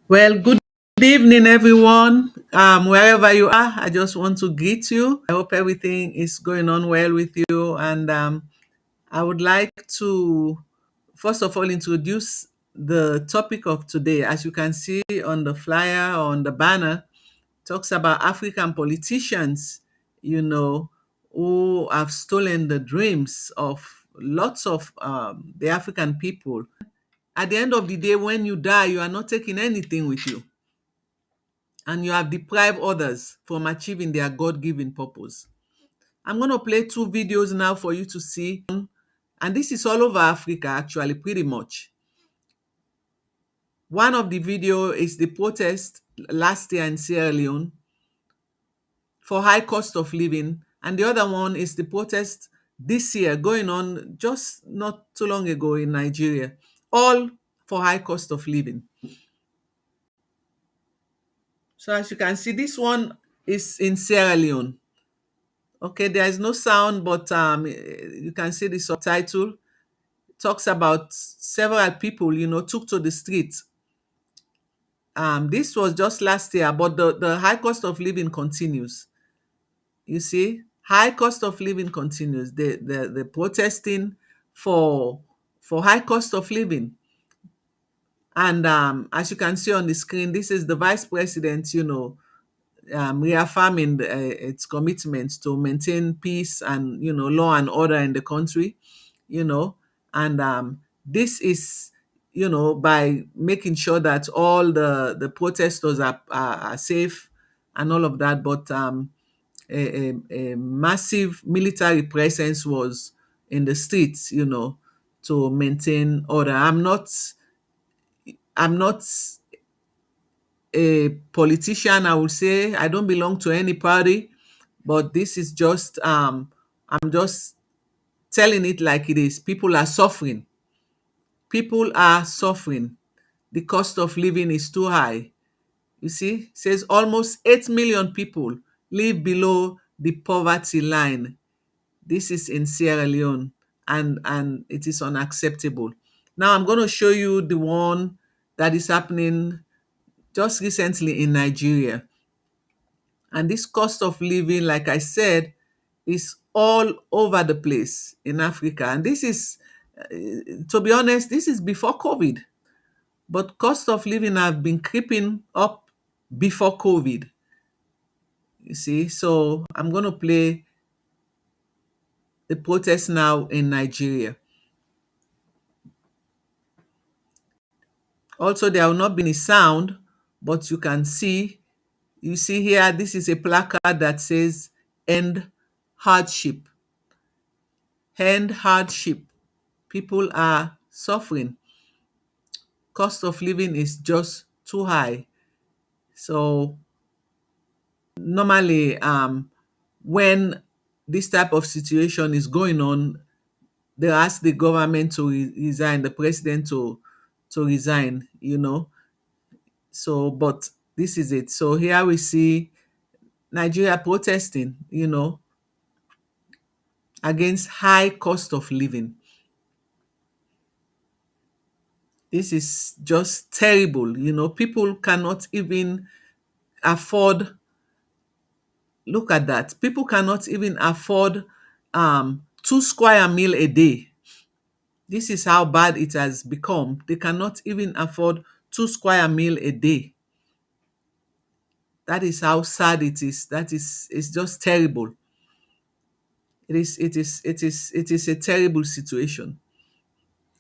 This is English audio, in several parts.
Well, good evening, everyone. Wherever you are, I just want to greet you. I hope everything is going on well with you. And I would like to, first of all, introduce the topic of today. As you can see on the flyer or on the banner, talks about African politicians, you know, who have stolen the dreams of lots of the African people. At the end of the day, when you die, you are not taking anything with you, and you have deprived others from achieving their God-given purpose. I'm going to play two videos now for you to see. And this is all over Africa, actually, pretty much. One of the video is the protest last year in Sierra Leone for high cost of living. And the other one is the protest this year going on just not too long ago in Nigeria, all for high cost of living. So as you can see, this one is in Sierra Leone. Okay, there is no sound, but you can see the subtitle. It talks about several people, took to the streets. This was just last year, but the high cost of living continues. You see, high cost of living continues. The protesting for for high cost of living. And as you can see on the screen, this is the vice president, reaffirming its commitment to maintain peace and law and order in the country, you know and this is by making sure that all the protesters are safe and all of that. But a massive military presence was in the streets, to maintain order. I'm not a politician, I would say. I don't belong to any party, but this is just I'm just telling it like it is. People are suffering. People are suffering. The cost of living is too high. You see, it says almost 8 million people live below the poverty line. This is in Sierra Leone, and it is unacceptable. Now I'm going to show you the one that is happening just recently in Nigeria. And this cost of living, like I said, is all over the place in Africa. And this is, to be honest, this is before COVID. But cost of living have been creeping up before COVID. You see, so I'm going to play the protest now in Nigeria. Also, there will not be any sound, but you can see, you see here, this is a placard that says end hardship. End hardship. People are suffering. Cost of living is just too high. So normally, when this type of situation is going on, they ask the government to resign, the president to resign. So, but this is it. So here we see Nigeria protesting, against high cost of living. This is just terrible. People cannot even afford. Look at that. People cannot even afford 2 square meal a day. This is how bad it has become. They cannot even afford 2 square meal a day. That is how sad it is. That is, it's just terrible. It is a terrible situation.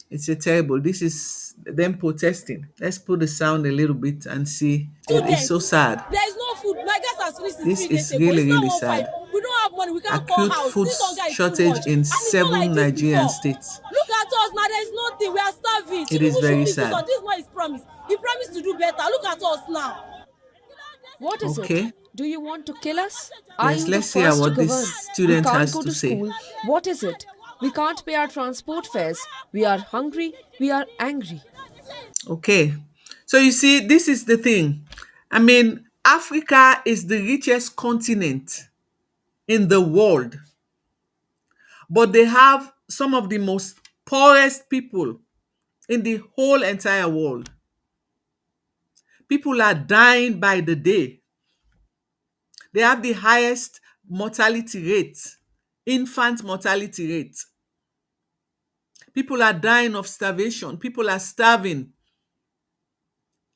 It's a terrible. This is them protesting. Let's put the sound a little bit and see. It's so Students, sad. there is no food. My guys has finished it This 3 days is ago. really, It's now really 1 5. sad. We don't have money. We can't call Acute house. food This hunger is too shortage much. in And it's not like 7 this Nigerian before. states. Look at us now. There is nothing. We are starving. It is Tinubu should very fix this sad. on. This is not his promise. He promised to do better. Look at us now. What is it? Okay. Do you want to kill us? Are Yes, you the let's hear first to what this govern? We student can't has go to to say. school. What is it? We can't pay our transport fares. We are hungry. We are angry. Okay. So you see, this is the thing. I mean, Africa is the richest continent in the world, but they have some of the most poorest people in the whole entire world. People are dying by the day. They have the highest mortality rate, infant mortality rate. People are dying of starvation. People are starving.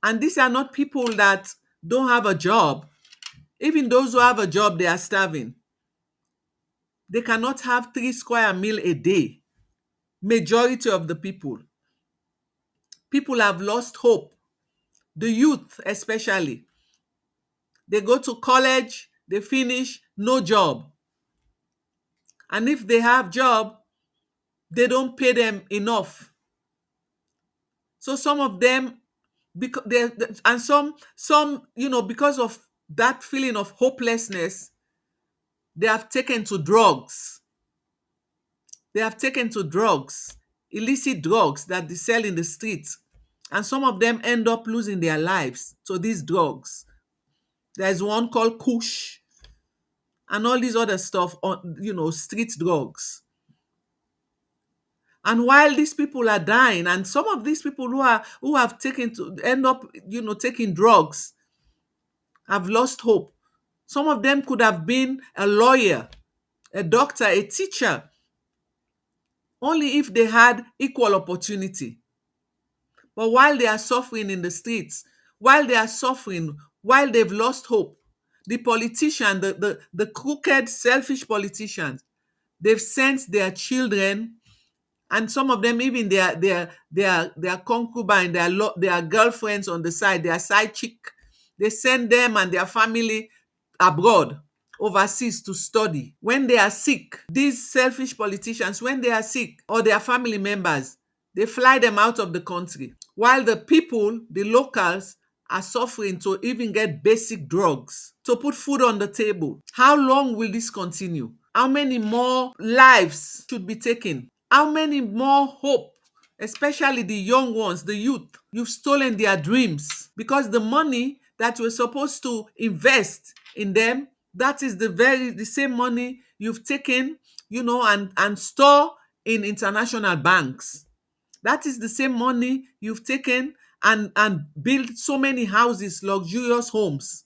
And these are not people that don't have a job. Even those who have a job, they are starving. They cannot have 3 square meal a day. Majority of the people. People have lost hope. The youth, especially. They go to college, they finish, no job. And if they have job, they don't pay them enough. So some of them, because and some because of that feeling of hopelessness, they have taken to drugs. They have taken to drugs, illicit drugs that they sell in the streets. And some of them end up losing their lives to these drugs. There's one called Kush and all these other stuff on, street drugs. And while these people are dying, and some of these people who have taken to end up, taking drugs, have lost hope. Some of them could have been a lawyer, a doctor, a teacher, only if they had equal opportunity. But while they are suffering in the streets, while they are suffering, while they've lost hope, the politician, the crooked, selfish politicians, they've sent their children, and some of them even their concubine, their girlfriends on the side, their side chick. They send them and their family abroad, overseas, to study. When they are sick, these selfish politicians, when they are sick, or their family members, they fly them out of the country, while the people, the locals, are suffering to even get basic drugs to put food on the table. How long will this continue? How many more lives should be taken? How many more hope, especially the young ones, the youth? You've stolen their dreams because the money that we're supposed to invest in them, that is the same money you've taken, and store in international banks. That is the same money you've taken and built so many houses, luxurious homes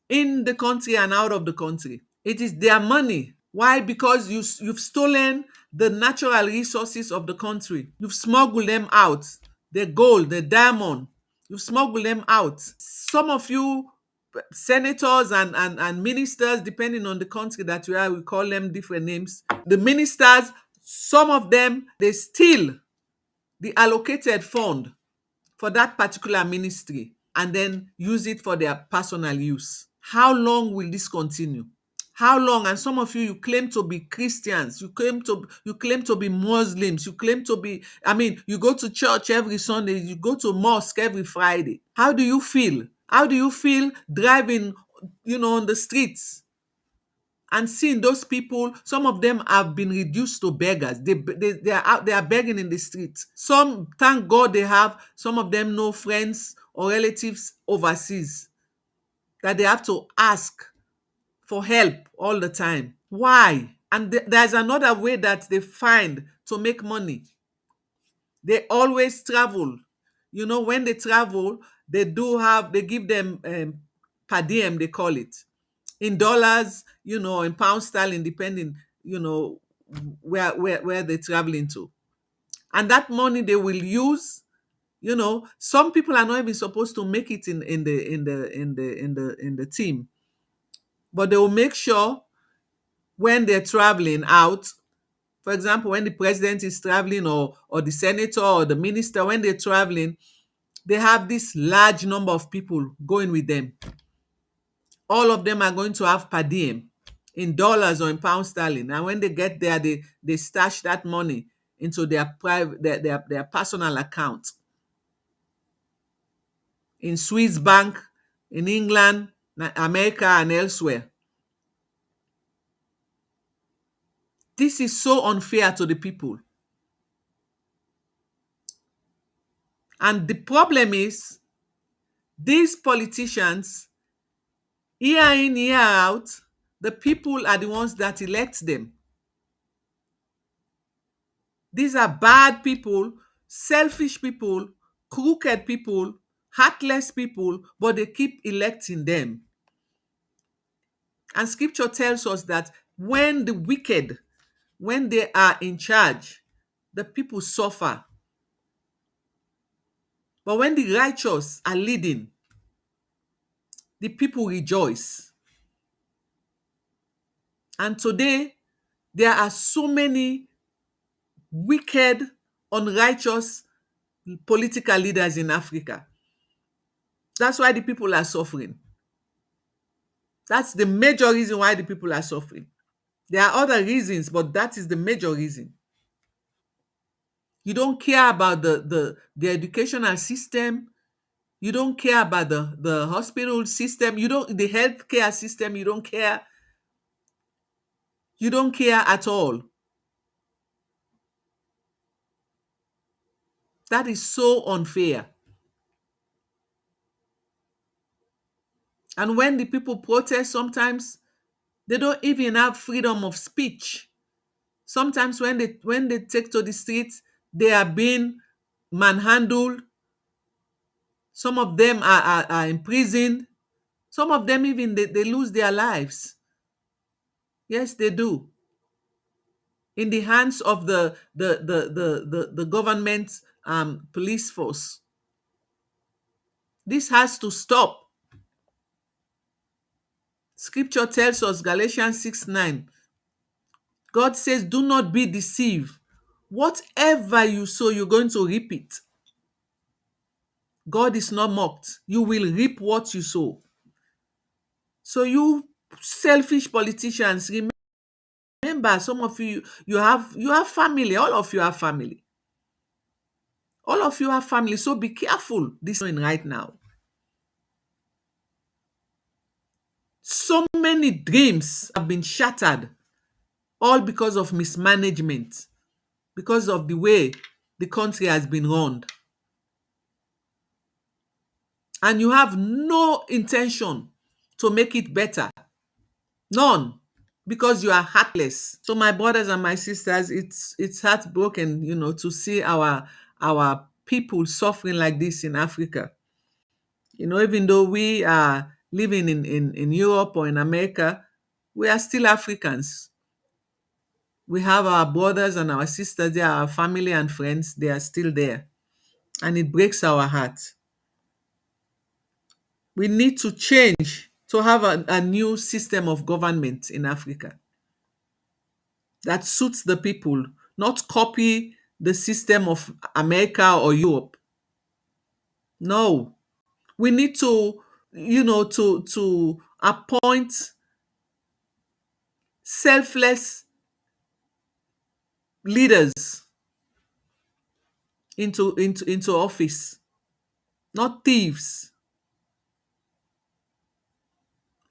in the country and out of the country. It is their money. Why? Because you've stolen the natural resources of the country. You've smuggled them out. The gold, the diamond, you've smuggled them out. Some of you senators and ministers, depending on the country that you are, we call them different names. The ministers, some of them, they steal the allocated fund for that particular ministry and then use it for their personal use. How long will this continue? How long? And some of you, you claim to be Christians, you claim to be Muslims, you claim to be, you go to church every Sunday, you go to mosque every Friday. How do you feel? How do you feel driving, on the streets and seeing those people? Some of them have been reduced to beggars. They are out, they are begging in the streets. Some, thank God, they have, some of them know friends or relatives overseas that they have to ask for help all the time. Why? And there's another way that they find to make money. They always travel. When they travel, they give them per diem, they call it, in dollars, in pound sterling, depending, where they're traveling to. And that money they will use. Some people are not even supposed to make it in the team, but they will make sure when they're traveling out. For example, when the president is traveling, or the senator or the minister, when they're traveling, they have this large number of people going with them. All of them are going to have per diem in dollars or in pound sterling. And when they get there, they stash that money into their private their personal account in Swiss bank, in England, America, and elsewhere. This is so unfair to the people. And the problem is, these politicians, year in, year out, the people are the ones that elect them. These are bad people, selfish people, crooked people heartless people, but they keep electing them. And scripture tells us that when the wicked, when they are in charge, the people suffer. But when the righteous are leading, the people rejoice. And today, there are so many wicked, unrighteous political leaders in Africa. That's why the people are suffering. That's the major reason why the people are suffering. There are other reasons, but that is the major reason. You don't care about the educational system. You don't care about the hospital system. You don't the healthcare system. You don't care. You don't care at all. That is so unfair. And when the people protest, sometimes they don't even have freedom of speech. Sometimes when they take to the streets, they are being manhandled. Some of them are imprisoned. Some of them even they lose their lives. Yes, they do. In the hands of the government police force. This has to stop. Scripture tells us, Galatians 6:9. God says, do not be deceived. Whatever you sow, you're going to reap it. God is not mocked. You will reap what you sow. So you selfish politicians, remember, some of you have family. All of you have family. All of you have family. So be careful this right now. So many dreams have been shattered, all because of mismanagement, because of the way the country has been run. And you have no intention to make it better. None. Because you are heartless. So my brothers and my sisters, it's heartbroken, to see our people suffering like this in Africa. Even though we are living in Europe or in America, we are still Africans. We have our brothers and our sisters, they are our family and friends, they are still there. And it breaks our heart. We need to change to have a new system of government in Africa that suits the people, not copy the system of America or Europe. No, we need to appoint selfless leaders into office, not thieves.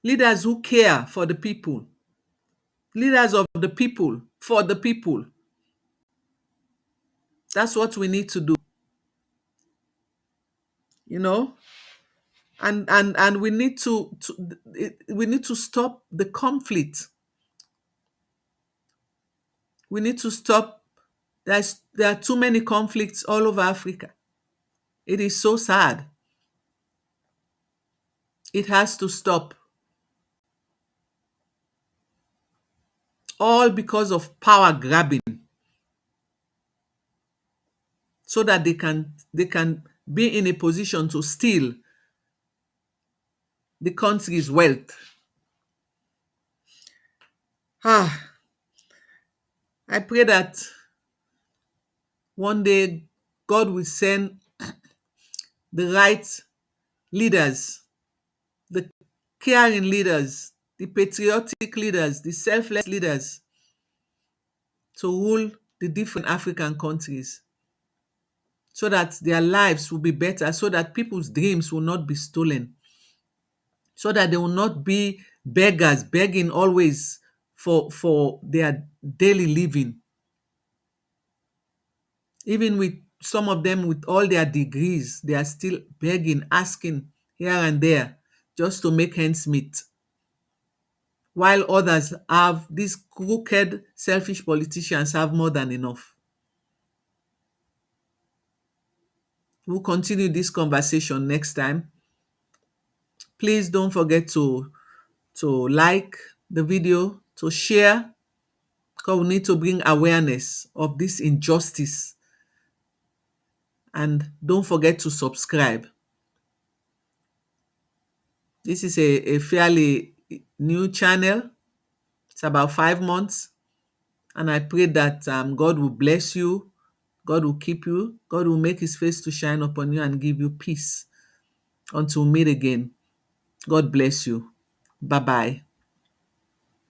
Leaders who care for the people, leaders of the people, for the people. That's what we need to do, you know and we need to stop the conflict. We need to stop. There are too many conflicts all over Africa. It is so sad. It has to stop, all because of power grabbing, so that they can be in a position to steal the country's wealth. ah I pray that one day God will send the right leaders, the caring leaders, the patriotic leaders, the selfless leaders to rule the different African countries, so that their lives will be better, so that people's dreams will not be stolen, so that they will not be beggars, begging always for their daily living. Even with some of them with all their degrees, they are still begging, asking here and there just to make ends meet. While others have, these crooked, selfish politicians have more than enough. We'll continue this conversation next time. Please don't forget to like the video, to share, because we need to bring awareness of this injustice. And don't forget to subscribe. This is a fairly new channel. It's about 5 months. And I pray that God will bless you, God will keep you, God will make his face to shine upon you and give you peace. Until we meet again, God bless you. Bye bye.